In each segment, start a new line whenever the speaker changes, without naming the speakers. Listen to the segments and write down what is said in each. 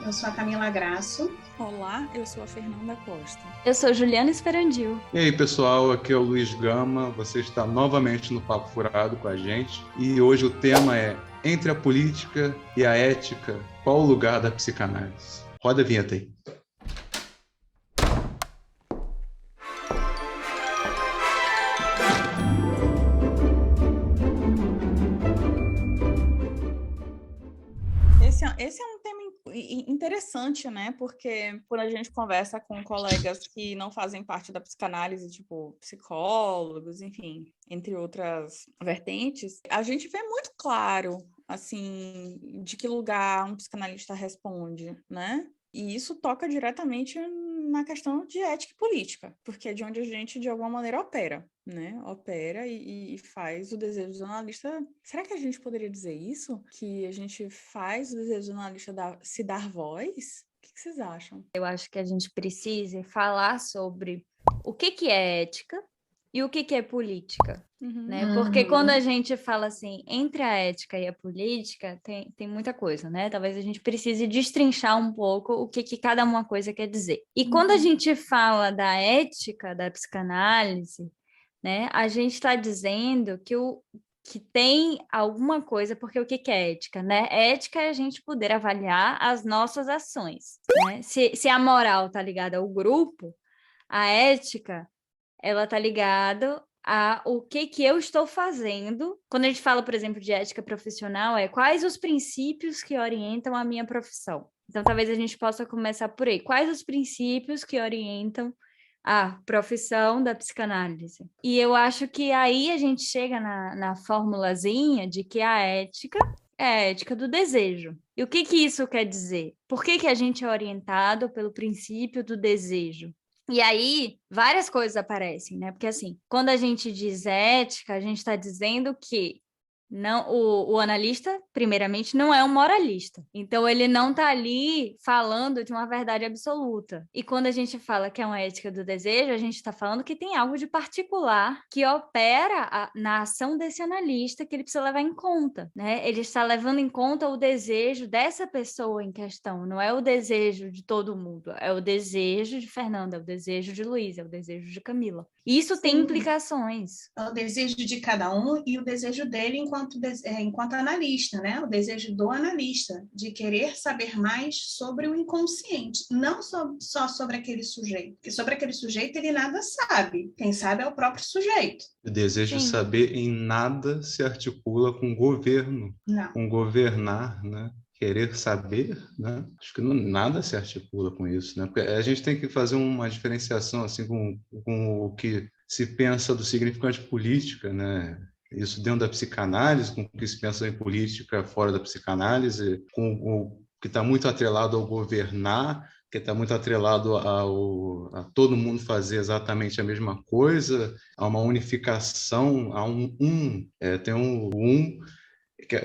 Eu sou a Camila Grasso.
Olá, eu sou a Fernanda Costa.
Eu sou Juliana Esperandil.
E aí, pessoal, aqui é o Luiz Gama. Você está novamente no Papo Furado com a gente. E hoje o tema é Entre a Política e a Ética, qual o lugar da psicanálise? Roda a vinheta aí.
Esse é um tema interessante, né? Porque quando a gente conversa com colegas que não fazem parte da psicanálise, tipo psicólogos, enfim, entre outras vertentes, a gente vê muito claro, assim, de que lugar um psicanalista responde, né? E isso toca diretamente na questão de ética e política, porque é de onde a gente, de alguma maneira, opera, né? Opera e faz o desejo do analista. Será que a gente poderia dizer isso? Que a gente faz o desejo do analista se dar voz? O que vocês acham?
Eu acho que a gente precisa falar sobre o que é ética e o que é política. Né? Porque quando a gente fala assim, entre a ética e a política, tem muita coisa, né? Talvez a gente precise destrinchar um pouco o que cada uma coisa quer dizer. E quando a gente fala da ética, da psicanálise, né? A gente está dizendo que tem alguma coisa, porque o que é ética, né? Ética é a gente poder avaliar as nossas ações, né? Se a moral está ligada ao grupo, a ética, ela está ligada a o que eu estou fazendo. Quando a gente fala, por exemplo, de ética profissional, quais os princípios que orientam a minha profissão. Então, talvez a gente possa começar por aí. Quais os princípios que orientam a profissão da psicanálise? E eu acho que aí a gente chega na formulazinha de que a ética é a ética do desejo. E o que isso quer dizer? Por que a gente é orientado pelo princípio do desejo? E aí, várias coisas aparecem, né? Porque, assim, quando a gente diz ética, a gente está dizendo que não, o analista, primeiramente, não é um moralista. Então, ele não está ali falando de uma verdade absoluta. E quando a gente fala que é uma ética do desejo, a gente está falando que tem algo de particular que opera na ação desse analista que ele precisa levar em conta, né? Ele está levando em conta o desejo dessa pessoa em questão, não é o desejo de todo mundo, é o desejo de Fernanda, é o desejo de Luiz, é o desejo de Camila. Isso tem implicações.
É o desejo de cada um e o desejo dele enquanto analista, né? O desejo do analista de querer saber mais sobre o inconsciente, não só sobre aquele sujeito, porque sobre aquele sujeito ele nada sabe, quem sabe é o próprio sujeito.
O desejo de saber em nada se articula com governo, com governar, né? Querer saber, né? Acho que nada se articula com isso, né? Porque a gente tem que fazer uma diferenciação assim com o que se pensa do significante política, né? Isso dentro da psicanálise, com o que se pensa em política fora da psicanálise, com o que está muito atrelado ao governar, que está muito atrelado a todo mundo fazer exatamente a mesma coisa, a uma unificação, a tem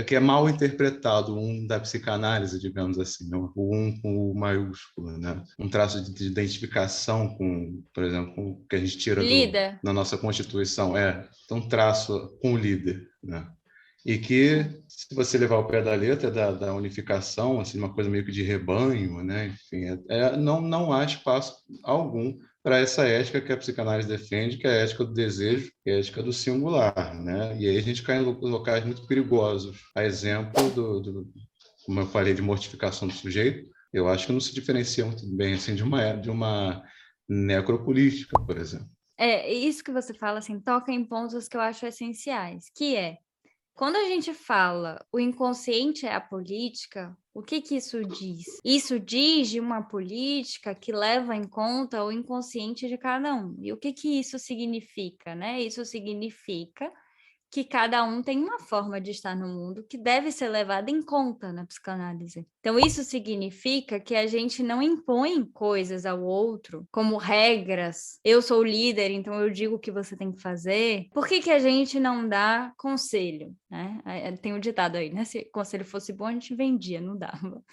que é mal interpretado, da psicanálise, digamos assim, o com o maiúsculo, né? Um traço de identificação com, por exemplo, com o que a gente tira na nossa Constituição, um traço com o líder, né? E que, se você levar ao pé da letra da unificação, assim, uma coisa meio que de rebanho, né? Enfim, não há espaço algum para essa ética que a psicanálise defende, que é a ética do desejo, que é a ética do singular, né? E aí a gente cai em locais muito perigosos. A exemplo como eu falei, de mortificação do sujeito, eu acho que não se diferencia muito bem assim de uma necropolítica, por exemplo.
Isso que você fala, assim, toca em pontos que eu acho essenciais, que quando a gente fala o inconsciente é a política, o que isso diz? Isso diz de uma política que leva em conta o inconsciente de cada um. E o que isso significa, né? Isso significa que cada um tem uma forma de estar no mundo que deve ser levada em conta na psicanálise. Então, isso significa que a gente não impõe coisas ao outro como regras. Eu sou o líder, então eu digo o que você tem que fazer. Por que a gente não dá conselho? Né? Tem um ditado aí, né? Se conselho fosse bom, a gente vendia, não dava.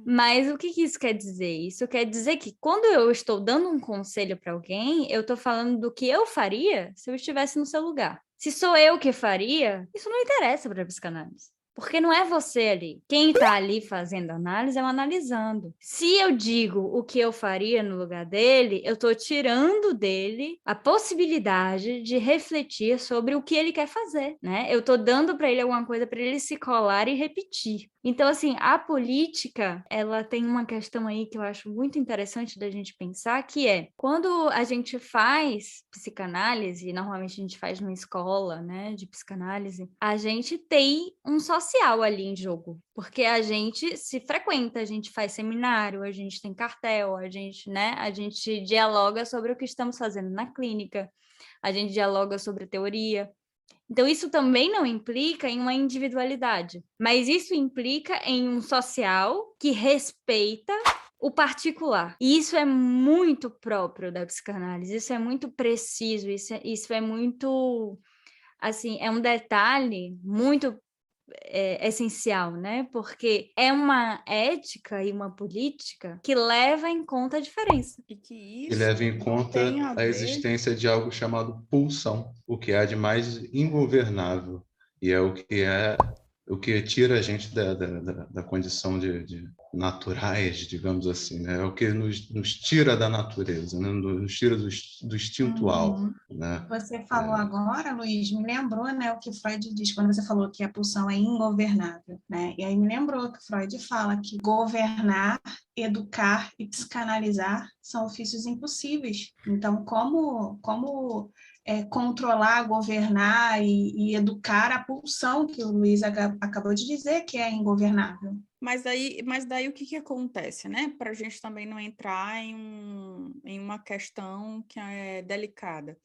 Mas o que isso quer dizer? Isso quer dizer que quando eu estou dando um conselho para alguém, eu estou falando do que eu faria se eu estivesse no seu lugar. Se sou eu que faria, isso não interessa para a psicanálise. Porque não é você ali. Quem está ali fazendo análise é o analisando. Se eu digo o que eu faria no lugar dele, eu estou tirando dele a possibilidade de refletir sobre o que ele quer fazer, né? Eu estou dando para ele alguma coisa para ele se colar e repetir. Então, assim, a política, ela tem uma questão aí que eu acho muito interessante da gente pensar, que é, quando a gente faz psicanálise, normalmente a gente faz numa escola, né, de psicanálise, a gente tem um social ali em jogo, porque a gente se frequenta, a gente faz seminário, a gente tem cartel, a gente dialoga sobre o que estamos fazendo na clínica, a gente dialoga sobre teoria. Então, isso também não implica em uma individualidade, mas isso implica em um social que respeita o particular. E isso é muito próprio da psicanálise, isso é muito preciso, isso é muito, assim, é um detalhe muito essencial, né? Porque é uma ética e uma política que leva em conta a diferença.
E que isso
leva em conta a existência de algo chamado pulsão, o que há de mais ingovernável, e é o que tira a gente da condição de naturais, digamos assim, né? É o que nos tira da natureza, né? Nos tira do instintual. Né?
Você falou agora, Luiz, me lembrou, né, o que Freud diz quando você falou que a pulsão é ingovernável, né? E aí me lembrou que Freud fala que governar, educar e psicanalizar são ofícios impossíveis. Então, como controlar, governar e educar a pulsão que o Luiz acabou de dizer que é ingovernável?
Mas daí o que acontece, né? Para a gente também não entrar em uma questão que é delicada.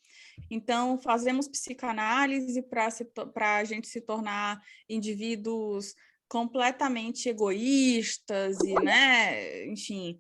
Então, fazemos psicanálise para a gente se tornar indivíduos completamente egoístas e, né, enfim,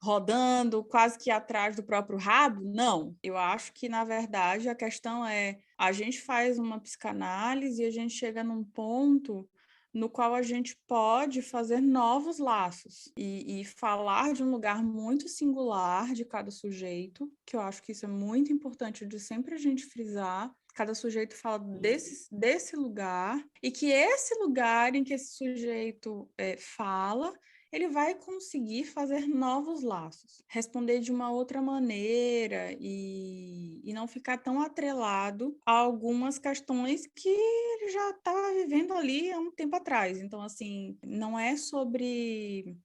rodando quase que atrás do próprio rabo? Não, eu acho que, na verdade, a questão é, a gente faz uma psicanálise e a gente chega num ponto no qual a gente pode fazer novos laços e falar de um lugar muito singular de cada sujeito, que eu acho que isso é muito importante de sempre a gente frisar. Cada sujeito fala desse lugar, e que esse lugar em que esse sujeito fala, ele vai conseguir fazer novos laços, responder de uma outra maneira e não ficar tão atrelado a algumas questões que ele já estava vivendo ali há um tempo atrás. Então, assim, não é sobre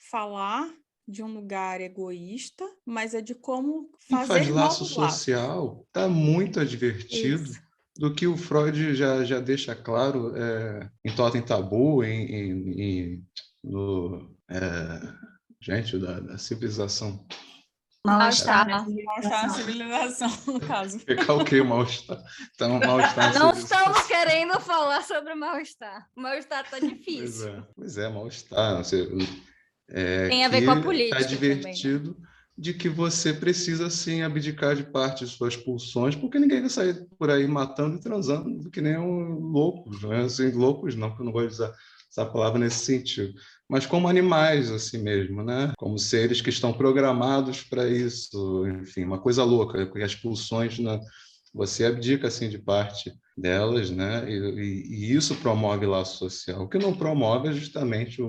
falar de um lugar egoísta, mas é de como fazer
faz laço social, está muito advertido. Isso. Do que o Freud já deixa claro em Totem Tabu, gente, da civilização.
Mal-estar na civilização, no caso.
Recalquei o mal-estar. Então, mal-estar
não estamos querendo falar sobre mal-estar. O mal-estar está difícil.
Pois é, mal-estar.
Tem a ver com a política.
Está advertido também, de que você precisa, sim, abdicar de parte de suas pulsões, porque ninguém vai sair por aí matando e transando que nem loucos. Né? Assim, loucos não, porque eu não gosto de usar essa palavra nesse sentido, mas como animais assim mesmo, né? Como seres que estão programados para isso, enfim, uma coisa louca, porque as pulsões, né? Você abdica assim de parte delas, né? E isso promove laço social. O que não promove é justamente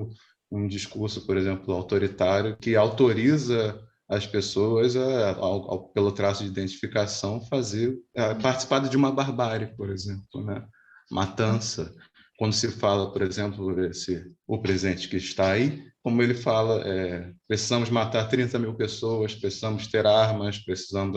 um discurso, por exemplo, autoritário, que autoriza as pessoas, pelo traço de identificação, participar de uma barbárie, por exemplo, né? Matança. Quando se fala, por exemplo, o presidente que está aí, como ele fala, precisamos matar 30 mil pessoas, precisamos ter armas, precisamos...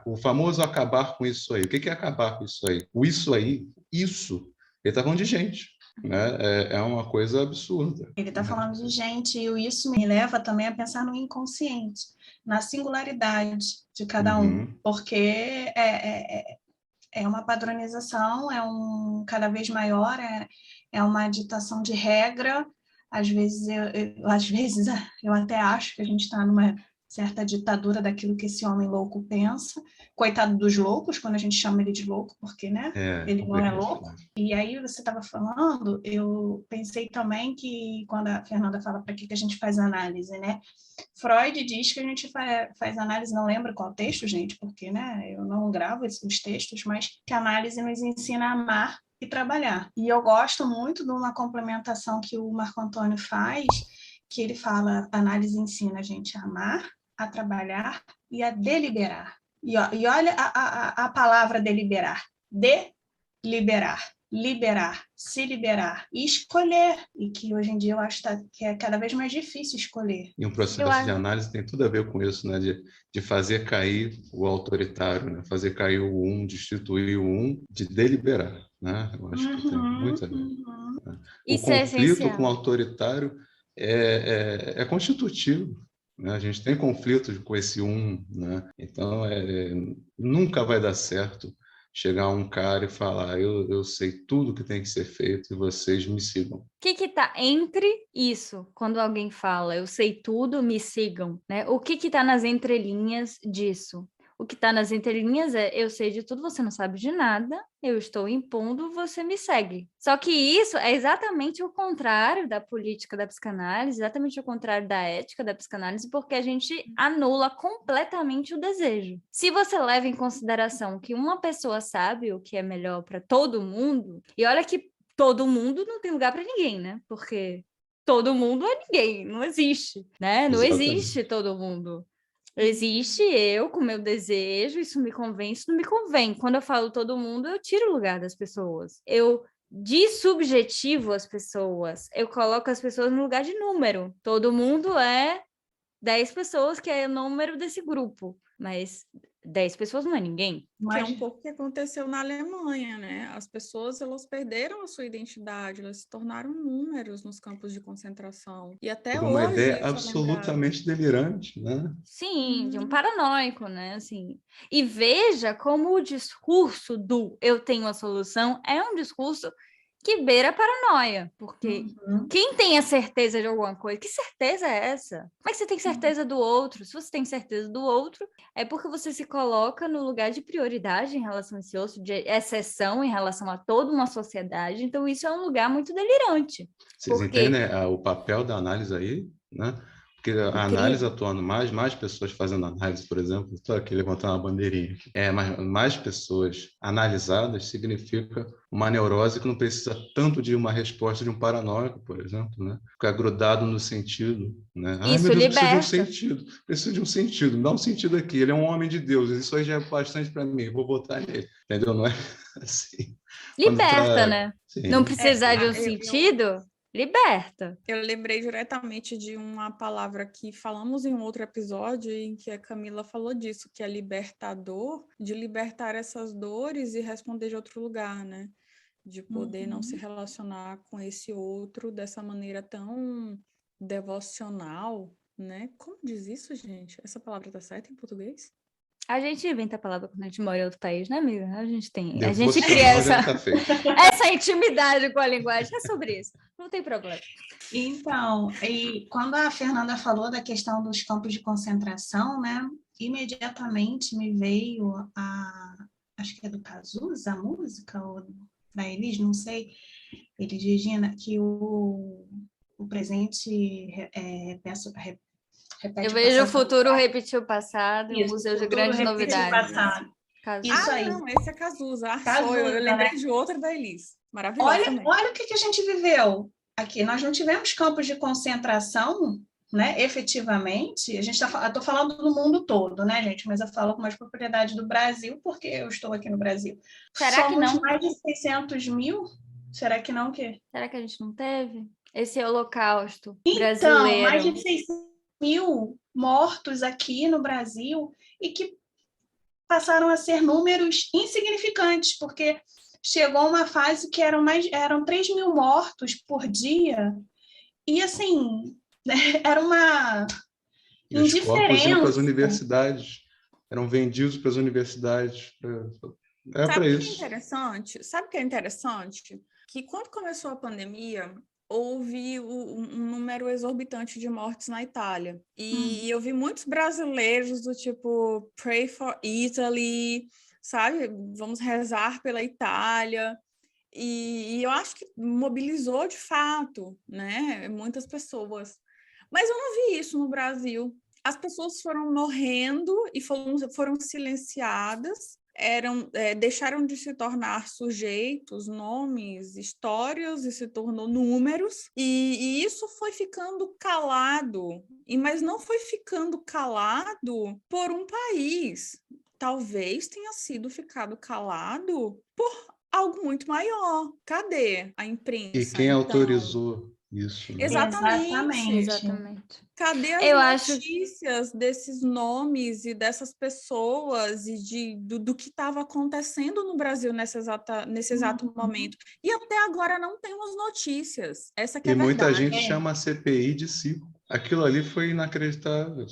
o famoso acabar com isso aí. O que é acabar com isso aí? O isso aí, isso, ele está falando de gente. Né? É uma coisa absurda.
Ele está falando de gente, e isso me leva também a pensar no inconsciente, na singularidade de cada um, porque é uma padronização, cada vez maior, é uma ditação de regra. Às vezes eu até acho que a gente está numa certa ditadura daquilo que esse homem louco pensa. Coitado dos loucos, quando a gente chama ele de louco, porque, né? Ele não é louco. E aí você estava falando, eu pensei também que quando a Fernanda fala para que a gente faz análise, né? Freud diz que a gente faz análise, não lembro qual texto, gente, porque, né, eu não gravo os textos, mas que a análise nos ensina a amar e trabalhar. E eu gosto muito de uma complementação que o Marco Antônio faz, que ele fala, a análise ensina a gente a amar, a trabalhar e a deliberar. E olha a palavra deliberar. Deliberar, liberar, se liberar e escolher. E que hoje em dia eu acho que é cada vez mais difícil escolher.
E um processo de análise tem tudo a ver com isso, né? De fazer cair o autoritário, né? Fazer cair o destituir o de deliberar, né? Eu acho que tem muito a ver. Né? O conflito com o autoritário é constitutivo. Né? A gente tem conflitos com esse né? Então, nunca vai dar certo chegar um cara e falar, eu sei tudo que tem que ser feito e vocês me sigam.
O que está entre isso, quando alguém fala, eu sei tudo, me sigam, né? O que está nas entrelinhas disso? O que está nas entrelinhas é, eu sei de tudo, você não sabe de nada, eu estou impondo, você me segue. Só que isso é exatamente o contrário da política da psicanálise, exatamente o contrário da ética da psicanálise, porque a gente anula completamente o desejo. Se você leva em consideração que uma pessoa sabe o que é melhor para todo mundo, e olha que todo mundo não tem lugar para ninguém, né? Porque todo mundo é ninguém, não existe, né? Não existe todo mundo. Existe eu com meu desejo, isso me convém, isso não me convém. Quando eu falo todo mundo, eu tiro o lugar das pessoas. Eu dessubjetivo as pessoas. Eu coloco as pessoas no lugar de número. Todo mundo é 10 pessoas, que é o número desse grupo. Mas 10 pessoas não é ninguém.
Que é um pouco o que aconteceu na Alemanha, né? As pessoas, elas perderam a sua identidade, elas se tornaram números nos campos de concentração. E até hoje...
Uma ideia absolutamente delirante, né?
Sim, de um paranoico, né? Assim, e veja como o discurso do eu tenho a solução é um discurso que beira a paranoia, porque quem tem a certeza de alguma coisa, que certeza é essa? Como é que você tem certeza do outro? Se você tem certeza do outro, é porque você se coloca no lugar de prioridade em relação a esse outro, de exceção em relação a toda uma sociedade, então isso é um lugar muito delirante.
Vocês entendem o papel da análise aí, né? Porque a análise atuando, mais pessoas fazendo análise, por exemplo, estou aqui levantando uma bandeirinha. Mais pessoas analisadas significa uma neurose que não precisa tanto de uma resposta de um paranoico, por exemplo, né? Ficar grudado no sentido, né?
Isso
meu Deus,
liberta.
Preciso de um sentido, me dá um sentido aqui, ele é um homem de Deus, isso aí já é bastante para mim, vou votar nele, entendeu? Não é assim.
Liberta, né? Sim. Não precisar de um sentido... Liberta.
Eu lembrei diretamente de uma palavra que falamos em um outro episódio em que a Camila falou disso, que é libertador, de libertar essas dores e responder de outro lugar, né? De poder não se relacionar com esse outro dessa maneira tão devocional, né? Como diz isso, gente? Essa palavra tá certa em português?
A gente inventa a palavra quando a gente mora em outro país, né, amiga? A gente cria essa intimidade com a linguagem. É sobre isso. Não tem problema.
Então, e quando a Fernanda falou da questão dos campos de concentração, né? Imediatamente me veio acho que é do Cazuza, a música, ou da Elis, não sei, Elis Regina, que o presente
eu vejo o futuro repetir o passado e o museu de grandes novidades.
Isso aí.
Não, esse é Cazuza. Eu lembrei de outra da Elis. Maravilhosa.
Olha o que a gente viveu aqui. Nós não tivemos campos de concentração, né? Efetivamente. Eu estou falando do mundo todo, né, gente? Mas eu falo com mais propriedade do Brasil, porque eu estou aqui no Brasil.
Será que não?
Mais de 600 mil? Será que não?
Será que a gente não teve? Esse holocausto
brasileiro. Então, mais de 600 mil mortos aqui no Brasil e que passaram a ser números insignificantes, porque chegou uma fase que eram 3 mil mortos por dia e, assim, era uma indiferença. Os corpos iam
para as universidades, eram vendidos para as universidades. Para isso.
Sabe o que é interessante? Que quando começou a pandemia, houve um número exorbitante de mortes na Itália. E eu vi muitos brasileiros do tipo, pray for Italy, sabe? Vamos rezar pela Itália. E eu acho que mobilizou de fato, né? Muitas pessoas. Mas eu não vi isso no Brasil. As pessoas foram morrendo e foram silenciadas, deixaram de se tornar sujeitos, nomes, histórias, e se tornou números, e isso foi ficando calado, mas não foi ficando calado por um país. Talvez tenha sido ficado calado por algo muito maior. Cadê a imprensa?
E quem autorizou isso? Né?
Exatamente.
Cadê as notícias desses nomes e dessas pessoas e do que estava acontecendo no Brasil nesse exato momento? E até agora não temos notícias. Essa que é a verdade.
E muita gente chama a CPI de circo. Aquilo ali foi inacreditável.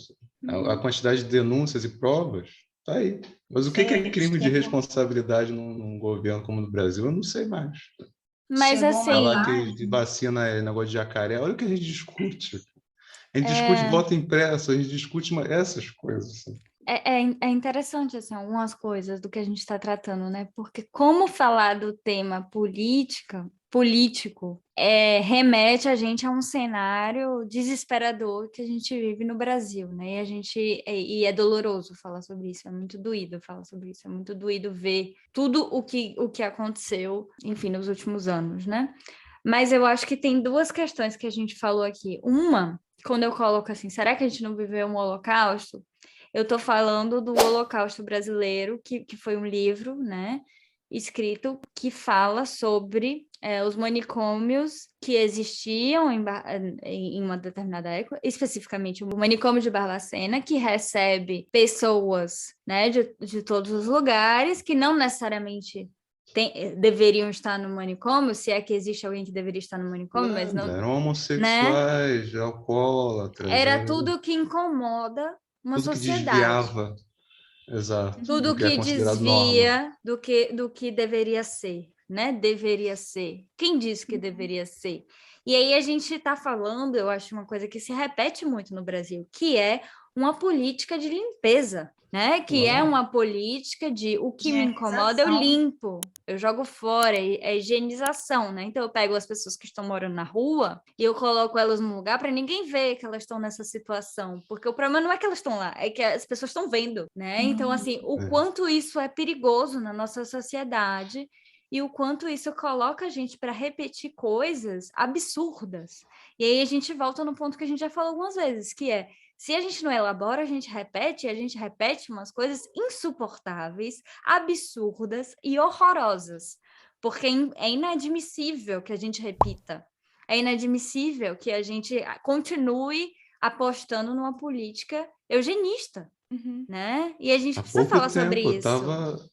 A quantidade de denúncias e provas está aí. Mas o que é crime de responsabilidade num governo como no Brasil? Eu não sei mais.
Mas assim...
Falar que de vacina é negócio de jacaré. Olha o que a gente discute. A gente discute voto impresso, a gente discute essas coisas.
É interessante, assim, algumas coisas do que a gente está tratando, né? Porque como falar do tema político remete a gente a um cenário desesperador que a gente vive no Brasil, né? E é doloroso falar sobre isso, é muito doído falar sobre isso, é muito doído ver tudo o que aconteceu, enfim, nos últimos anos, né? Mas eu acho que tem duas questões que a gente falou aqui. Uma, quando eu coloco assim, será que a gente não viveu um holocausto? Eu estou falando do Holocausto Brasileiro, que foi um livro, né, escrito que fala sobre os manicômios que existiam em uma determinada época, especificamente o manicômio de Barbacena, que recebe pessoas, né, de todos os lugares, que não necessariamente deveriam estar no manicômio, se é que existe alguém que deveria estar no manicômio, mas não...
Eram homossexuais, né? Alcoólatras.
Era tudo que incomoda uma
tudo
sociedade.
Que desviava. Exato.
Tudo que desvia do que deveria ser, né? Deveria ser. Quem disse que deveria ser? E aí a gente está falando, eu acho, uma coisa que se repete muito no Brasil, que é uma política de limpeza, né? Que é uma política de o que me incomoda, eu limpo, eu jogo fora, é higienização, né? Então eu pego as pessoas que estão morando na rua e eu coloco elas num lugar para ninguém ver que elas estão nessa situação, porque o problema não é que elas estão lá, é que as pessoas estão vendo, né? Então, assim, o quanto isso é perigoso na nossa sociedade e o quanto isso coloca a gente para repetir coisas absurdas. E aí a gente volta no ponto que a gente já falou algumas vezes, que é, se a gente não elabora, a gente repete umas coisas insuportáveis, absurdas e horrorosas, porque é inadmissível que a gente repita, é inadmissível que a gente continue apostando numa política eugenista, né? E a gente precisa falar sobre isso.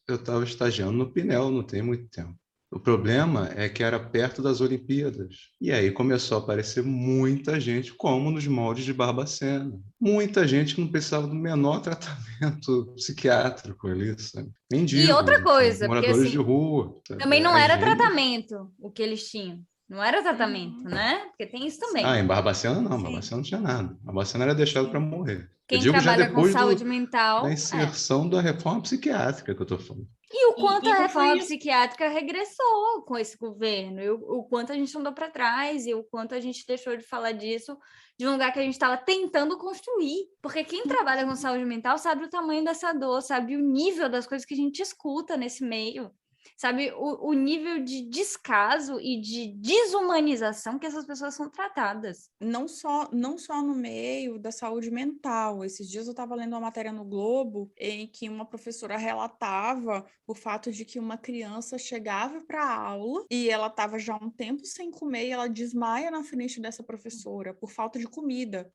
Eu estava estagiando no Pinel, não tem muito tempo. O problema é que era perto das Olimpíadas. E aí começou a aparecer muita gente, como nos moldes de Barbacena. Muita gente que não precisava do menor tratamento psiquiátrico ali, sabe? Mendigos,
e outra coisa,
moradores
porque, assim,
de rua. Sabe?
Também não era tratamento o que eles tinham. Não era tratamento, né? Porque tem isso também.
Em Barbacena não. Barbacena não tinha nada. Barbacena era deixado para morrer.
Quem trabalha com saúde mental...
da inserção da reforma psiquiátrica que eu estou falando.
E o quanto a reforma psiquiátrica regressou com esse governo, e o quanto a gente andou para trás, e o quanto a gente deixou de falar disso de um lugar que a gente estava tentando construir. Porque quem trabalha com saúde mental sabe o tamanho dessa dor, sabe o nível das coisas que a gente escuta nesse meio. Sabe, o nível de descaso e de desumanização que essas pessoas são tratadas.
Não só no meio da saúde mental. Esses dias eu estava lendo uma matéria no Globo em que uma professora relatava o fato de que uma criança chegava para a aula e ela estava já um tempo sem comer e ela desmaia na frente dessa professora por falta de comida.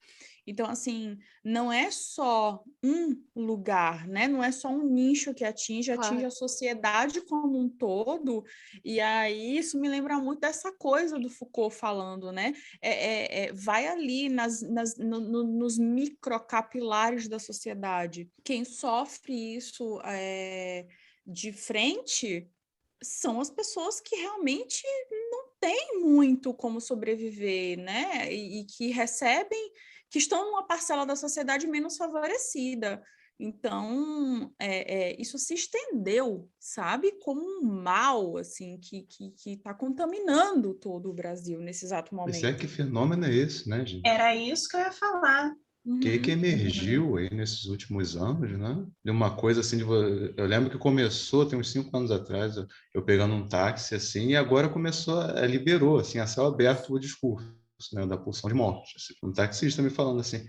Então, assim, não é só um lugar, né? Não é só um nicho que atinge a sociedade como um todo. E aí isso me lembra muito dessa coisa do Foucault falando, né? Vai ali nos microcapilares da sociedade. Quem sofre isso de frente são as pessoas que realmente não têm muito como sobreviver, né? E que recebem, que estão numa parcela da sociedade menos favorecida. Então, isso se estendeu, sabe? Como um mal, assim, que está contaminando todo o Brasil nesse exato momento.
Mas que fenômeno é esse, né, gente?
Era isso que eu ia falar.
que emergiu aí nesses últimos anos, né? De uma coisa assim, eu lembro que começou, tem uns 5 anos atrás, eu pegando um táxi, assim, e agora liberou, assim, a céu aberto o discurso, né, da pulsão de morte. Assim, um taxista me falando assim,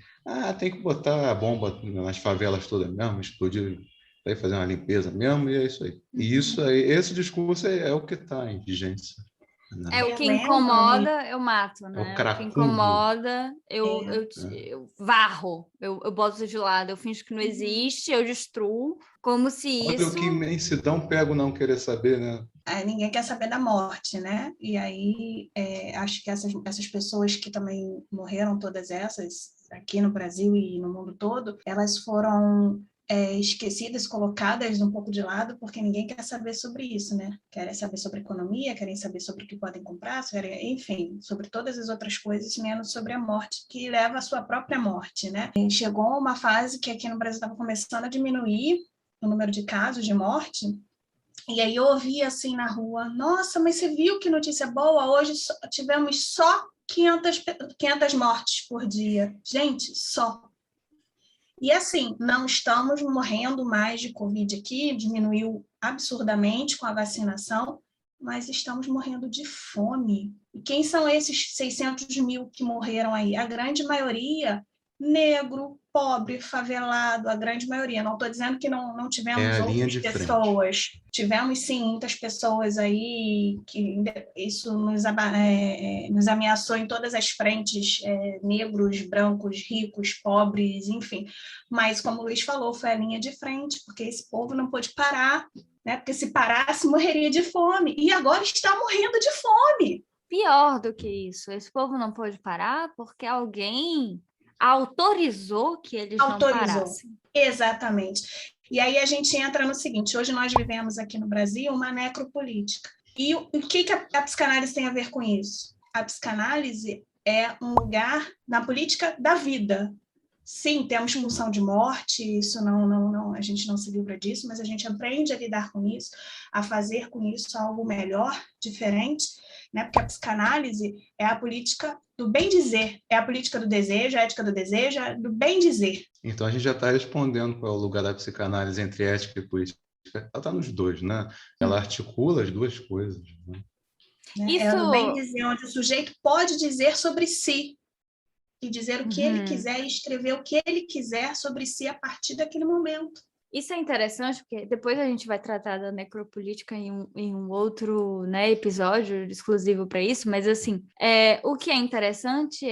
tem que botar a bomba nas favelas todas mesmo, explodir, aí fazer uma limpeza mesmo, e é isso aí. E isso aí, esse discurso é o que está em vigência.
O que incomoda, eu mato, né? O que incomoda, eu varro, eu boto de lado, eu finjo que não existe, eu destruo, como se
Olha,
isso...
o que imensidão pego não querer saber, né?
Ninguém quer saber da morte, né? E aí, acho que essas pessoas que também morreram, todas essas, aqui no Brasil e no mundo todo, elas foram esquecidas, colocadas um pouco de lado, porque ninguém quer saber sobre isso, né? Querem saber sobre economia, querem saber sobre o que podem comprar, enfim, sobre todas as outras coisas, menos sobre a morte, que leva à sua própria morte, né? E chegou uma fase que aqui no Brasil estava começando a diminuir o número de casos de morte, e aí eu ouvi assim na rua, nossa, mas você viu que notícia boa? Hoje tivemos só 500 mortes por dia. Gente, só. E assim, não estamos morrendo mais de Covid aqui, diminuiu absurdamente com a vacinação, mas estamos morrendo de fome. E quem são esses 600 mil que morreram aí? A grande maioria, negro, pobre, favelado, a grande maioria. Não estou dizendo que não tivemos outras pessoas. Tivemos, sim, muitas pessoas aí que isso nos ameaçou em todas as frentes, negros, brancos, ricos, pobres, enfim. Mas, como o Luiz falou, foi a linha de frente, porque esse povo não pôde parar, né? Porque se parasse, morreria de fome. E agora está morrendo de fome.
Pior do que isso, esse povo não pôde parar porque alguém autorizou que eles não parassem.
Exatamente. E aí a gente entra no seguinte, hoje nós vivemos aqui no Brasil uma necropolítica. E o que a psicanálise tem a ver com isso? A psicanálise é um lugar na política da vida. Sim, temos pulsão de morte, isso não, a gente não se livra disso, mas a gente aprende a lidar com isso, a fazer com isso algo melhor, diferente, né? Porque a psicanálise é a política do bem-dizer, é a política do desejo, a ética do desejo, é do bem-dizer.
Então a gente já está respondendo qual é o lugar da psicanálise entre ética e política. Ela está nos dois, né? Ela articula as duas coisas. Né?
É do bem-dizer, onde o sujeito pode dizer sobre si, e dizer o que ele quiser e escrever o que ele quiser sobre si a partir daquele momento.
Isso é interessante, porque depois a gente vai tratar da necropolítica em um outro, né, episódio exclusivo para isso, mas assim, o que é interessante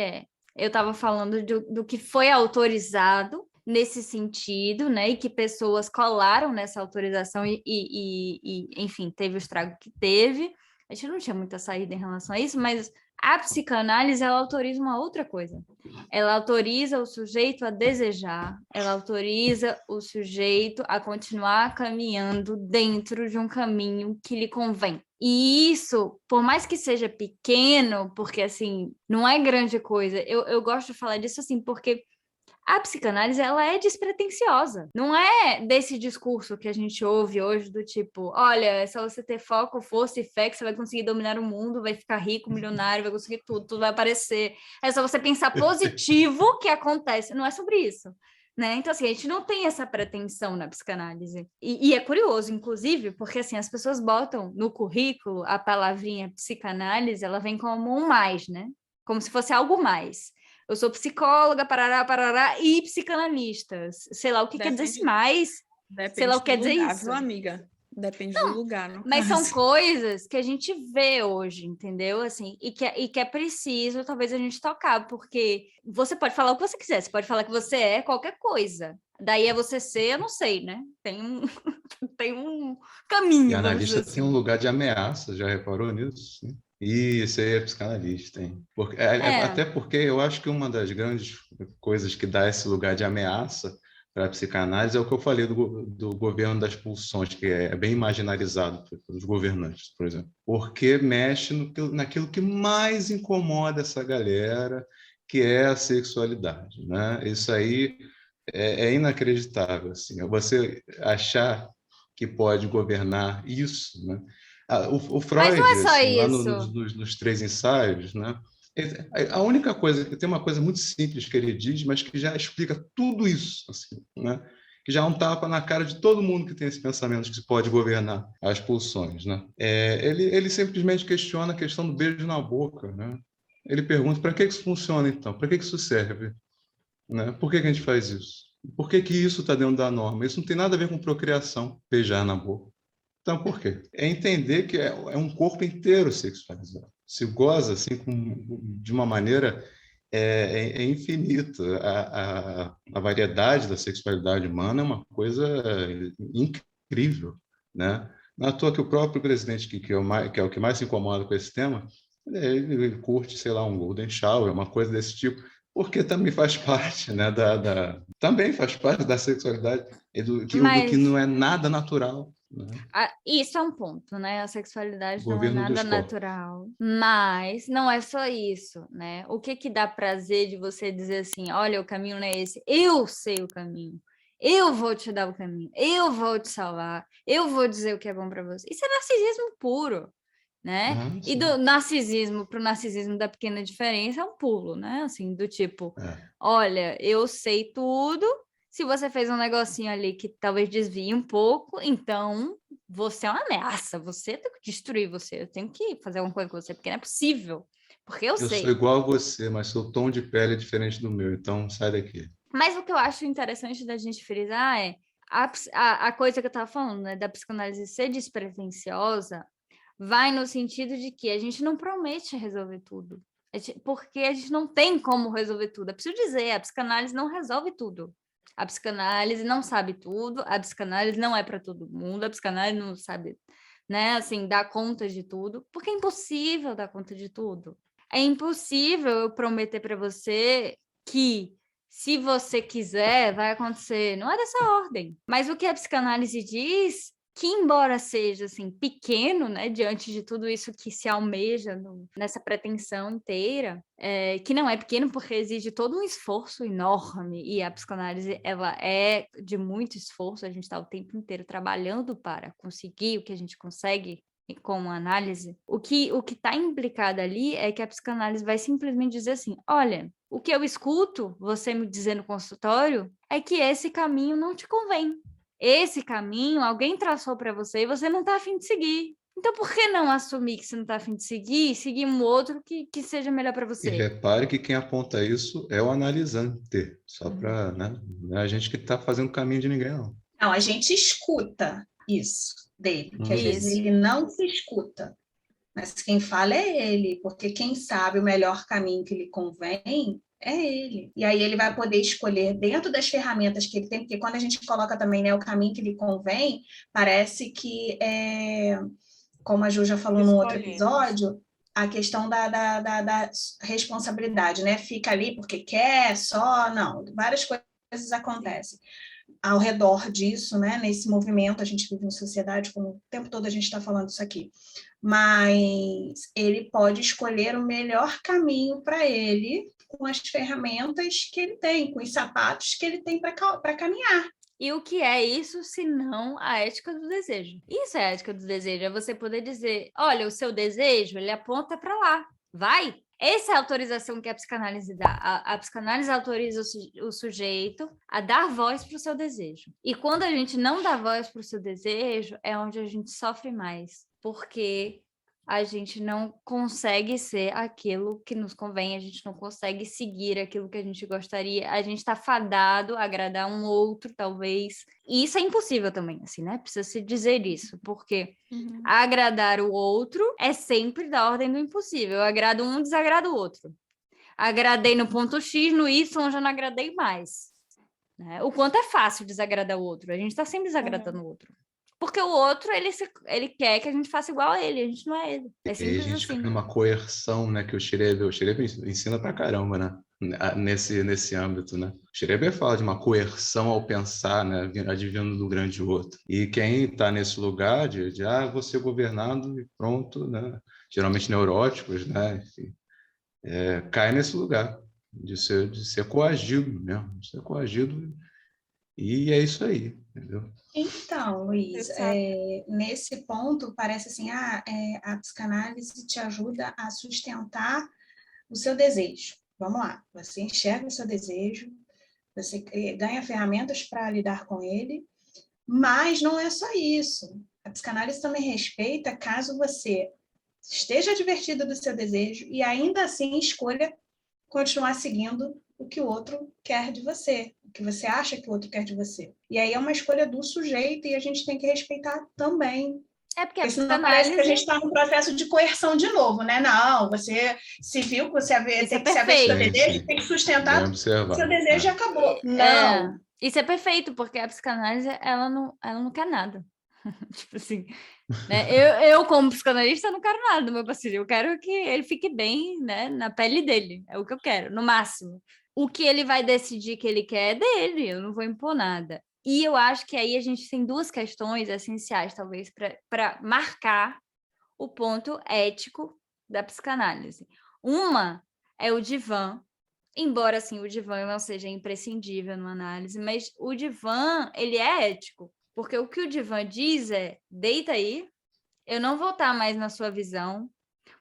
eu estava falando do que foi autorizado nesse sentido, né, e que pessoas colaram nessa autorização e enfim, teve o estrago que teve. A gente não tinha muita saída em relação a isso, mas a psicanálise, ela autoriza uma outra coisa. Ela autoriza o sujeito a desejar, ela autoriza o sujeito a continuar caminhando dentro de um caminho que lhe convém. E isso, por mais que seja pequeno, porque, assim, não é grande coisa, eu gosto de falar disso, assim, porque a psicanálise, ela é despretensiosa. Não é desse discurso que a gente ouve hoje do tipo, olha, é só você ter foco, força e fé que você vai conseguir dominar o mundo, vai ficar rico, milionário, vai conseguir tudo vai aparecer. É só você pensar positivo que acontece. Não é sobre isso. Né? Então, assim, a gente não tem essa pretensão na psicanálise. E é curioso, inclusive, porque assim, as pessoas botam no currículo a palavrinha psicanálise, ela vem como um mais, né? Como se fosse algo mais. Eu sou psicóloga, parará, e psicanalista. Sei lá o que quer dizer esse mais. Sei lá o que quer dizer isso.
Viu, amiga? Depende do lugar, não?
Mas são coisas que a gente vê hoje, entendeu? Assim, e que é preciso, talvez, a gente tocar, porque você pode falar o que você quiser, você pode falar que você é qualquer coisa. Daí é você ser, eu não sei, né? Tem um caminho.
E a analista tem um lugar de ameaça, já reparou nisso? Sim. Isso aí é psicanalista, hein? Até porque eu acho que uma das grandes coisas que dá esse lugar de ameaça para a psicanálise é o que eu falei do governo das pulsões, que é bem imaginarizado pelos governantes, por exemplo. Porque mexe naquilo que mais incomoda essa galera, que é a sexualidade, né? Isso aí é inacreditável, assim. Você achar que pode governar isso, né? O Freud,
mas não é só
assim, lá
isso.
nos 3 ensaios, né? A única coisa, tem uma coisa muito simples que ele diz, mas que já explica tudo isso, assim, né? Que já é um tapa na cara de todo mundo que tem esse pensamento de que se pode governar as pulsões, né? Ele simplesmente questiona a questão do beijo na boca, né? Ele pergunta, para que isso funciona, então? Para que isso serve? Né? Por que a gente faz isso? Por que isso está dentro da norma? Isso não tem nada a ver com procriação, beijar na boca. Então, por quê? É entender que é um corpo inteiro sexualizado. Se goza assim, de uma maneira infinita. A variedade da sexualidade humana é uma coisa incrível, né? Não é à toa que o próprio presidente, que é o que mais se incomoda com esse tema, ele curte, sei lá, um golden shower, uma coisa desse tipo, porque também faz parte, né, também faz parte da sexualidade, do que não é nada natural.
Isso é um ponto, né? A sexualidade não é
Governo
nada
dos corpos.
natural. Mas não é só isso, né? O que dá prazer de você dizer assim, olha, o caminho não é esse, eu sei o caminho. Eu vou te dar o caminho, eu vou te salvar, eu vou dizer o que é bom para você. Isso é narcisismo puro, né? E do narcisismo para o narcisismo da pequena diferença é um pulo, né? Assim, do tipo, olha, eu sei tudo. Se você fez um negocinho ali que talvez desvie um pouco, então você é uma ameaça. Você tem que destruir você. Eu tenho que fazer alguma coisa com você, porque não é possível. Porque eu sei.
Eu sou igual a você, mas seu tom de pele é diferente do meu, então sai daqui.
Mas o que eu acho interessante da gente frisar é a coisa que eu estava falando, né, da psicanálise ser despretensiosa, vai no sentido de que a gente não promete resolver tudo. Porque a gente não tem como resolver tudo. Eu preciso dizer, a psicanálise não resolve tudo. A psicanálise não sabe tudo, a psicanálise não é para todo mundo, a psicanálise não sabe, né, assim, dar conta de tudo, porque é impossível dar conta de tudo. É impossível eu prometer para você que, se você quiser, vai acontecer. Não é dessa ordem. Mas o que a psicanálise diz, que embora seja assim pequeno, né, diante de tudo isso que se almeja nessa pretensão inteira, que não é pequeno porque exige todo um esforço enorme, e a psicanálise ela é de muito esforço, a gente está o tempo inteiro trabalhando para conseguir o que a gente consegue com a análise. O que está implicado ali é que a psicanálise vai simplesmente dizer assim, olha, o que eu escuto você me dizer no consultório é que esse caminho não te convém. Esse caminho alguém traçou para você e você não está a fim de seguir. Então, por que não assumir que você não está a fim de seguir e seguir um outro que seja melhor para você?
E repare que quem aponta isso é o analisante, só para, né? Não é a gente que está fazendo caminho de ninguém, não.
Não, a gente escuta isso dele, que às vezes ele não se escuta, mas quem fala é ele, porque quem sabe o melhor caminho que lhe convém é ele. E aí ele vai poder escolher dentro das ferramentas que ele tem, porque quando a gente coloca também, né, o caminho que lhe convém, parece que, como a Ju já falou no outro episódio, a questão da responsabilidade, né? Fica ali porque quer, só, não. Várias coisas acontecem ao redor disso, né? Nesse movimento, a gente vive em sociedade, como o tempo todo a gente está falando isso aqui, mas ele pode escolher o melhor caminho para ele com as ferramentas que ele tem, com os sapatos que ele tem para caminhar.
E o que é isso, se não a ética do desejo? Isso é a ética do desejo, é você poder dizer, olha, o seu desejo, ele aponta para lá, vai. Essa é a autorização que a psicanálise dá. A psicanálise autoriza o sujeito a dar voz para o seu desejo. E quando a gente não dá voz para o seu desejo, é onde a gente sofre mais, porque a gente não consegue ser aquilo que nos convém, a gente não consegue seguir aquilo que a gente gostaria, a gente está fadado a agradar um outro, talvez. E isso é impossível também, assim, né? Precisa se dizer isso, porque agradar o outro é sempre da ordem do impossível. Eu agrado um, desagrado o outro. Agradei no ponto X, no Y já não agradei mais. Né? O quanto é fácil desagradar o outro, a gente está sempre desagradando o outro. Porque o outro, ele quer que a gente faça igual a ele, a gente não é ele. É simples assim.
E a gente fica numa coerção, né, que o Schreber ensina pra caramba, né, nesse âmbito, né. O Schreber fala de uma coerção ao pensar, né, advindo do grande outro. E quem está nesse lugar de vou ser governado e pronto, né, geralmente neuróticos, né, enfim, cai nesse lugar de ser coagido mesmo, de ser coagido, e é isso aí, entendeu?
Então, Luiz, nesse ponto, parece assim, a psicanálise te ajuda a sustentar o seu desejo. Vamos lá, você enxerga o seu desejo, você ganha ferramentas para lidar com ele, mas não é só isso. A psicanálise também respeita caso você esteja divertido do seu desejo e ainda assim escolha continuar seguindo o que o outro quer de você, o que você acha que o outro quer de você. E aí é uma escolha do sujeito e a gente tem que respeitar também.
Porque a
senão parece que a gente está num processo de coerção de novo, né? Não, você se viu que você tem que se haver seu desejo, tem que sustentar seu desejo e acabou. Não.
Isso é perfeito, porque a psicanálise, ela não quer nada. Tipo assim, né? Eu, como psicanalista, não quero nada do meu paciente. Eu quero que ele fique bem, né, na pele dele. É o que eu quero, no máximo. O que ele vai decidir que ele quer é dele, eu não vou impor nada. E eu acho que aí a gente tem duas questões essenciais, talvez, para marcar o ponto ético da psicanálise. Uma é o divã, embora assim, o divã não seja imprescindível numa análise, mas o divã, ele é ético, porque o que o divã diz é, deita aí, eu não vou estar mais na sua visão,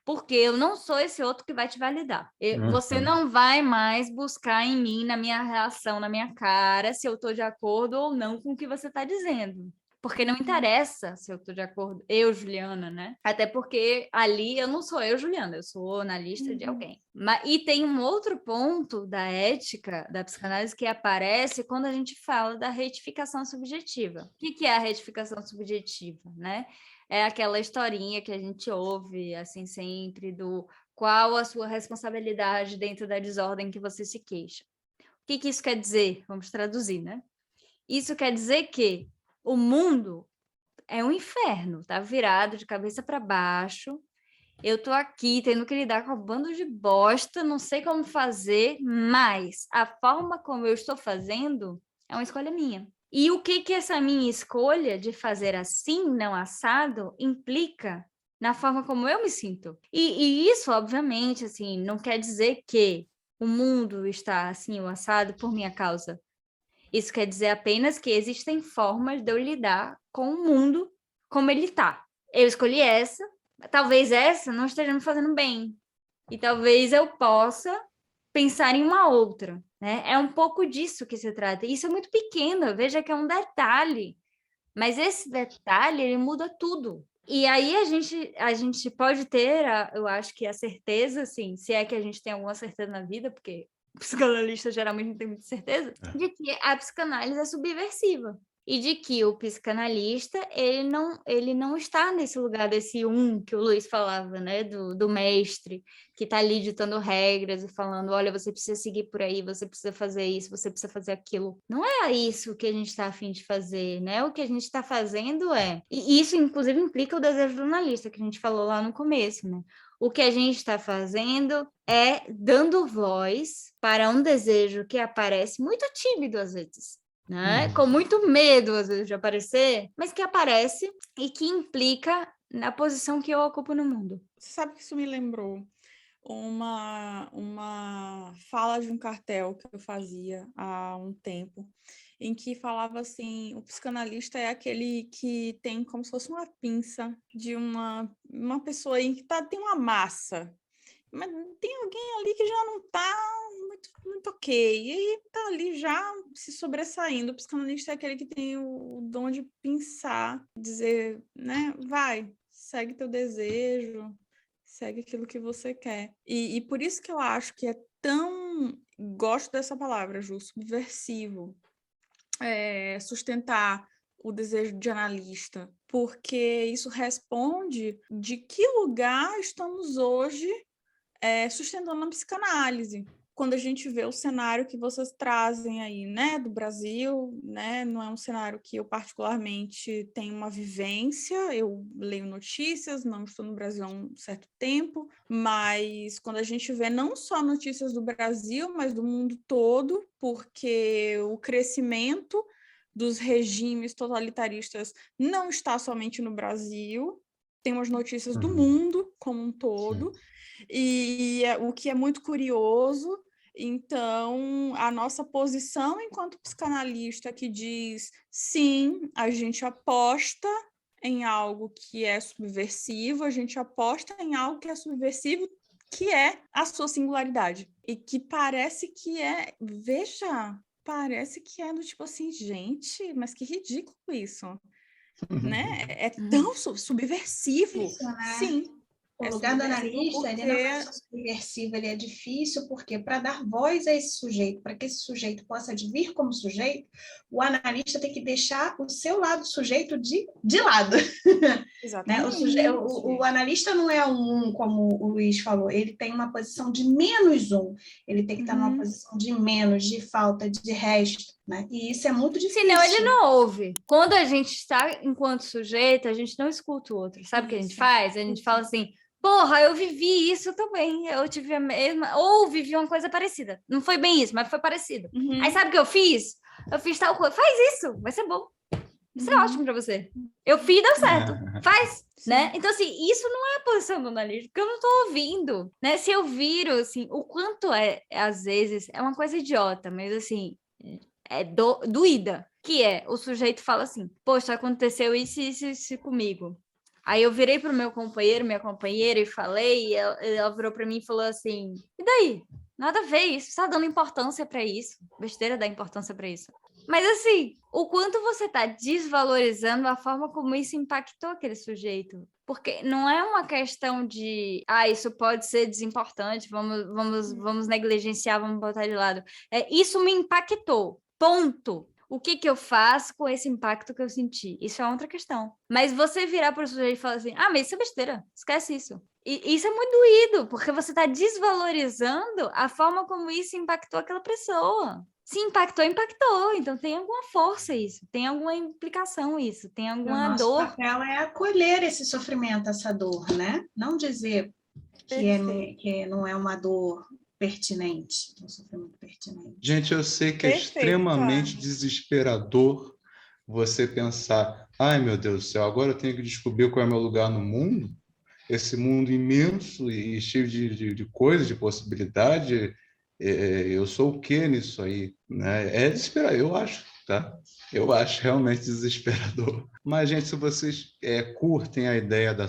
porque eu não sou esse outro que vai te validar. Você não vai mais buscar em mim, na minha reação, na minha cara, se eu estou de acordo ou não com o que você está dizendo. Porque não interessa se eu estou de acordo, eu, Juliana, né? Até porque ali eu não sou eu, Juliana, eu sou analista de alguém. E tem um outro ponto da ética, da psicanálise, que aparece quando a gente fala da retificação subjetiva. O que é a retificação subjetiva, né? É aquela historinha que a gente ouve, assim, sempre, do qual a sua responsabilidade dentro da desordem que você se queixa. O que isso quer dizer? Vamos traduzir, né? Isso quer dizer que o mundo é um inferno, tá virado de cabeça para baixo. Eu tô aqui tendo que lidar com um bando de bosta, não sei como fazer, mas a forma como eu estou fazendo é uma escolha minha. E o que essa minha escolha de fazer assim, não assado, implica na forma como eu me sinto. E isso, obviamente, assim, não quer dizer que o mundo está assim, o assado, por minha causa. Isso quer dizer apenas que existem formas de eu lidar com o mundo como ele está. Eu escolhi essa, talvez essa não esteja me fazendo bem. E talvez eu possa pensar em uma outra, né? É um pouco disso que se trata. Isso é muito pequeno, veja que é um detalhe. Mas esse detalhe, ele muda tudo. E aí a gente pode ter, eu acho que a certeza, assim, se é que a gente tem alguma certeza na vida, porque o psicanalista geralmente não tem muita certeza, de que a psicanálise é subversiva. E de que o psicanalista, ele não está nesse lugar desse que o Luiz falava, né? Do mestre, que está ali ditando regras e falando, olha, você precisa seguir por aí, você precisa fazer isso, você precisa fazer aquilo. Não é isso que a gente está a fim de fazer, né? O que a gente está fazendo e isso, inclusive, implica o desejo do analista, que a gente falou lá no começo, né? O que a gente está fazendo é dando voz para um desejo que aparece muito tímido às vezes, né? Com muito medo, às vezes, de aparecer, mas que aparece e que implica na posição que eu ocupo no mundo.
Você sabe que isso me lembrou uma fala de um cartel que eu fazia há um tempo, em que falava assim, o psicanalista é aquele que tem como se fosse uma pinça de uma pessoa aí que tem uma massa, mas tem alguém ali que já não está muito ok, e aí tá ali já se sobressaindo. O psicanalista é aquele que tem o dom de pensar, dizer, né, vai, segue teu desejo, segue aquilo que você quer. E por isso que eu acho que é tão, gosto dessa palavra, Ju, subversivo, sustentar o desejo de analista, porque isso responde de que lugar estamos hoje sustentando a psicanálise. Quando a gente vê o cenário que vocês trazem aí, né, do Brasil, né, não é um cenário que eu particularmente tenho uma vivência, eu leio notícias, não estou no Brasil há um certo tempo, mas quando a gente vê não só notícias do Brasil, mas do mundo todo, porque o crescimento dos regimes totalitaristas não está somente no Brasil, temos notícias do mundo como um todo. Sim. E o que é muito curioso, então, a nossa posição enquanto psicanalista que diz, sim, a gente aposta em algo que é subversivo, a gente aposta em algo que é subversivo que é a sua singularidade. E que parece que é, parece que é do tipo assim, gente, mas que ridículo isso, né? É tão subversivo.
Isso, né?
Sim.
O lugar do analista, ele não é só subversivo, ele é difícil, porque para dar voz a esse sujeito, para que esse sujeito possa vir como sujeito, o analista tem que deixar o seu lado sujeito de lado.
Exatamente.
Né? O analista não é um, como o Luiz falou, ele tem uma posição de -1, ele tem que estar numa posição de menos, de falta, de resto, né? E isso é muito difícil.
Senão ele não ouve. Quando a gente está enquanto sujeito, a gente não escuta o outro. Sabe o que a gente faz? A gente fala assim, porra, eu vivi isso também, eu tive a mesma, ou vivi uma coisa parecida. Não foi bem isso, mas foi parecido. Aí sabe o que eu fiz? Eu fiz tal coisa. Faz isso, vai ser bom. Vai ser ótimo para você. Eu fiz e deu certo. Faz, né? Então, assim, isso não é a posição do analista, porque eu não estou ouvindo, né? Se eu viro, assim, o quanto às vezes, é uma coisa idiota, mas, assim, é doída, que é, o sujeito fala assim, poxa, aconteceu isso comigo. Aí eu virei pro meu companheiro, minha companheira, e falei, e ela virou para mim e falou assim, e daí? Nada a ver isso, você tá dando importância para isso. Besteira dar importância para isso. Mas assim, o quanto você tá desvalorizando a forma como isso impactou aquele sujeito. Porque não é uma questão de, isso pode ser desimportante, vamos negligenciar, vamos botar de lado. Isso me impactou, ponto. O que eu faço com esse impacto que eu senti? Isso é outra questão. Mas você virar para o sujeito e falar assim, mas isso é besteira, esquece isso. E isso é muito doído, porque você está desvalorizando a forma como isso impactou aquela pessoa. Se impactou, impactou. Então tem alguma força isso, tem alguma implicação isso, tem alguma dor.
O nosso papel é acolher esse sofrimento, essa dor, né? Não dizer que não é uma dor pertinente, um sofrimento pertinente.
Gente, eu sei que é extremamente desesperador você pensar, ai meu Deus do céu, agora eu tenho que descobrir qual é o meu lugar no mundo, esse mundo imenso e cheio de coisas, de possibilidade, eu sou o quê nisso aí? Né? É desesperador, eu acho, tá? Eu acho realmente desesperador. Mas, gente, se vocês curtem a ideia da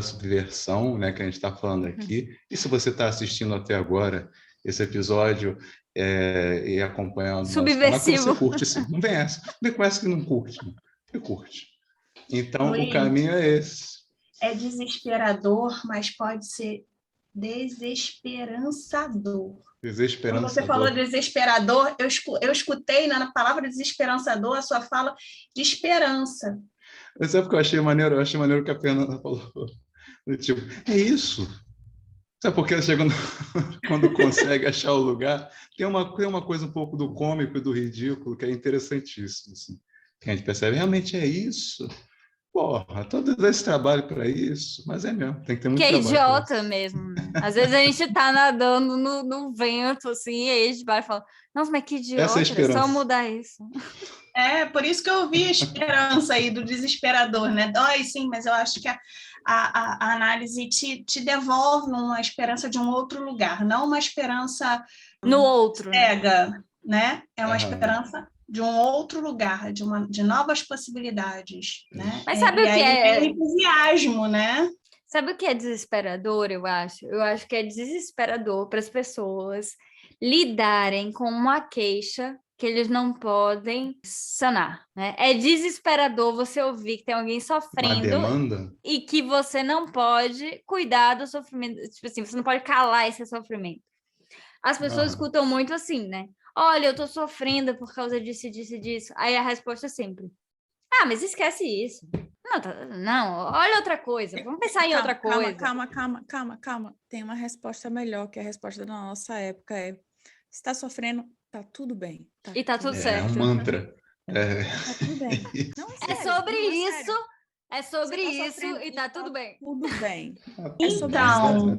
subversão, né, que a gente está falando aqui, e se você está assistindo até agora esse episódio e acompanhando...
Subversivo.
Você curte, sim. Não vem essa. Não começa que não curte. Não curte. Então, Luiz, o caminho é esse.
É desesperador, mas pode ser desesperançador.
Desesperançador.
Quando você falou desesperador, eu escutei na palavra desesperançador a sua fala de esperança.
Mas sabe o que eu achei maneiro? Eu achei maneiro que a Fernanda falou. Tipo, é isso. Sabe por que ela chega quando consegue achar o lugar? Tem uma coisa um pouco do cômico e do ridículo que é interessantíssimo. Assim, que a gente percebe, realmente é isso. Porra, todo esse trabalho para isso, mas é mesmo, tem que ter muito trabalho.
Que é idiota mesmo, né? Às vezes a gente tá nadando no vento, assim, e aí a gente vai e fala, nossa, mas que idiota, é só mudar isso.
Por isso que eu vi a esperança aí do desesperador, né? Dói, sim, mas eu acho que a análise te devolve uma esperança de um outro lugar, não uma esperança
no outro,
cega, né? É uma esperança de um outro lugar, de novas possibilidades, né?
Mas sabe o que é?
É entusiasmo, né?
Sabe o que é desesperador, eu acho? Eu acho que é desesperador para as pessoas lidarem com uma queixa que eles não podem sanar, né? É desesperador você ouvir que tem alguém sofrendo e que você não pode cuidar do sofrimento, tipo assim, você não pode calar esse sofrimento. As pessoas escutam muito assim, né? Olha, eu tô sofrendo por causa disso. Aí a resposta é sempre, mas esquece isso. Não, olha outra coisa. Vamos pensar em outra coisa.
Calma. Tem uma resposta melhor, que a resposta da nossa época é, se tá sofrendo, tá tudo bem.
E tá tudo certo.
É um mantra.
Tá tudo bem. Não,
é sobre isso. É sobre isso e tá tudo bem.
Tudo bem.
Então,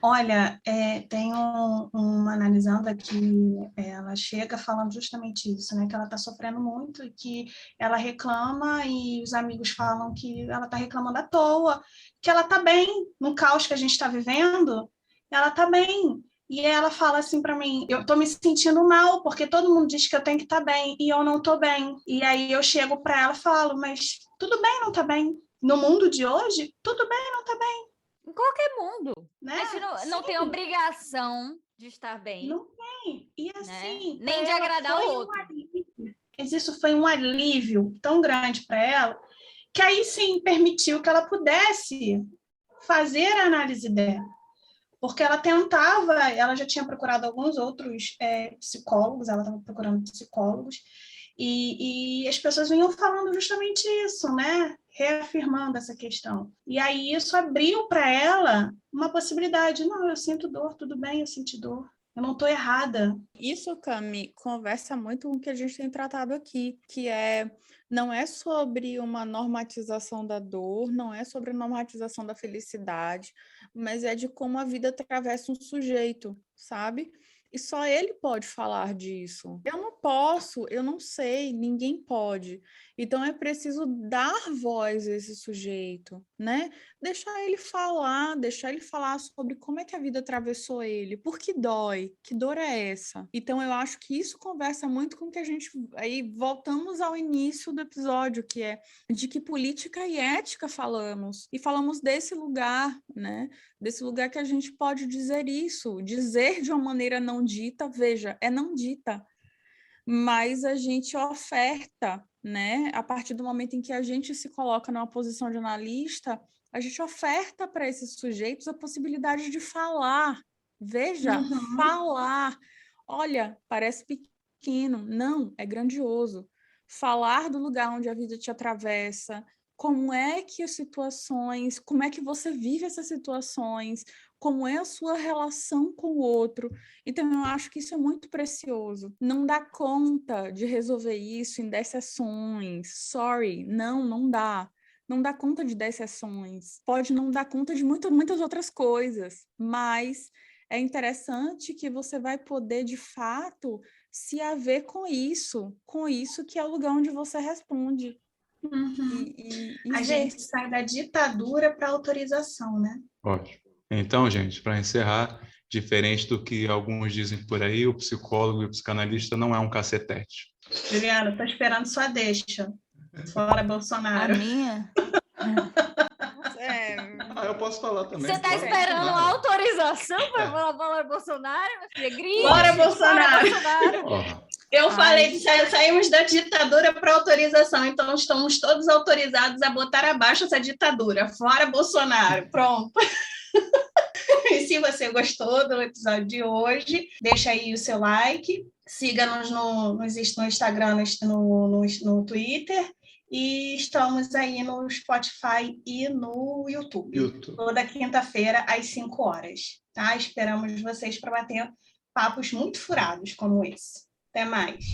olha, tem uma analisanda que ela chega falando justamente isso, né? Que ela está sofrendo muito e que ela reclama e os amigos falam que ela está reclamando à toa, que ela está bem no caos que a gente está vivendo, ela está bem. E ela fala assim para mim, eu estou me sentindo mal, porque todo mundo diz que eu tenho que estar bem e eu não estou bem. E aí eu chego para ela e falo, mas tudo bem não está bem. No mundo de hoje, tudo bem não está bem.
Em qualquer mundo.
Né?
A gente não tem obrigação de estar bem.
Não tem. E assim...
Né? Nem de agradar o outro.
Mas isso foi um alívio tão grande para ela, que aí sim permitiu que ela pudesse fazer a análise dela. Porque ela tentava, ela já tinha procurado alguns outros psicólogos, ela estava procurando psicólogos, e as pessoas vinham falando justamente isso, né? Reafirmando essa questão. E aí isso abriu para ela uma possibilidade. Não, eu sinto dor, tudo bem, eu sinto dor. Eu não estou errada.
Isso, Cami, conversa muito com o que a gente tem tratado aqui, que não é sobre uma normatização da dor, não é sobre a normatização da felicidade, mas é de como a vida atravessa um sujeito, sabe? E só ele pode falar disso. Eu não posso, eu não sei, ninguém pode. Então é preciso dar voz a esse sujeito, né? Deixar ele falar sobre como é que a vida atravessou ele, por que dói, que dor é essa? Então eu acho que isso conversa muito com o que a gente... Aí voltamos ao início do episódio, que é de que política e ética falamos. E falamos desse lugar, né? Desse lugar que a gente pode dizer isso, dizer de uma maneira não dita, veja, é não dita, mas a gente oferta, né? A partir do momento em que a gente se coloca numa posição de analista, a gente oferta para esses sujeitos a possibilidade de falar, veja, falar. Olha, parece pequeno, não, é grandioso. Falar do lugar onde a vida te atravessa, como é que as situações, como é que você vive essas situações, como é a sua relação com o outro. Então, eu acho que isso é muito precioso. Não dá conta de resolver isso em 10 sessões. Sorry, não dá. Não dá conta de 10 sessões. Pode não dar conta de muitas outras coisas, mas é interessante que você vai poder, de fato, se haver com isso que é o lugar onde você responde.
A gente sai da ditadura para a autorização, né?
Ótimo. Então, gente, para encerrar, diferente do que alguns dizem por aí, o psicólogo e o psicanalista não é um cacetete.
Juliana, estou esperando sua deixa. Fora Bolsonaro.
A minha?
Eu posso falar também.
Você está esperando a autorização para falar fora Bolsonaro? Minha filha, grite,
fora Bolsonaro! Eu falei que saímos da ditadura para autorização, então estamos todos autorizados a botar abaixo essa ditadura. Fora Bolsonaro, pronto. E se você gostou do episódio de hoje, deixa aí o seu like, siga-nos no Instagram, no Twitter, e estamos aí no Spotify e no YouTube. Toda quinta-feira, às 5 horas. Tá? Esperamos vocês para bater papos muito furados como esse. Até mais!